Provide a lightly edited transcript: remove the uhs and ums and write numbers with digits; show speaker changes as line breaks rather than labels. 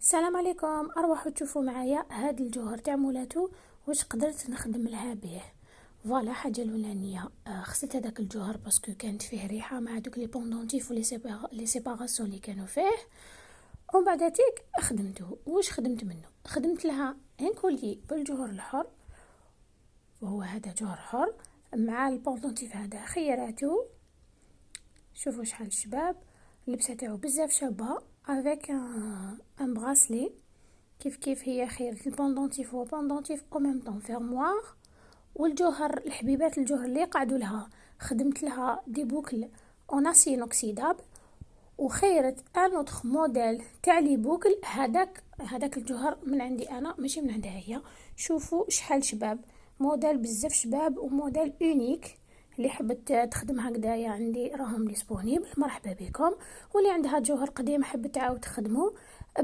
السلام عليكم. اروحوا تشوفوا معايا هاد الجوهر تاع مولاتو واش قدرت نخدم لها به. فوالا حاجه الاولانيه، غسلت هذاك الجوهر باسكو كانت فيه ريحه مع دوك لي بوندونتيف لي سيباراسيون اللي كانوا فيه. ومن بعد تيك خدمته. واش خدمت منه؟ خدمت لها ان كولي بالجوهر الحر، وهو هذا جوهر حر مع البوندونتيف هذا خيراتو. شوفوا شحال شباب، اللبسه تاعو بزاف شابه افيك ان براسلي. كيف هي خيرت البوندونتيف هو بوندونتيف او ميم طون فيرموار. والجوهر الحبيبات الجوهر اللي قعدوا لها خدمت لها دي بوكل اون اسي انوكسيدابل، وخيرت ان اوتر موديل تاع لي بوكل. هذاك الجوهر من عندي انا ماشي من عندها هي. شوفوا شحال شباب، موديل بزاف شباب وموديل اونيك. اللي حبت تخدم هكذايا عندي راهم ديسپونيبل، مرحبا بكم. واللي عندها جوهر قديم حبت تعاود تخدمه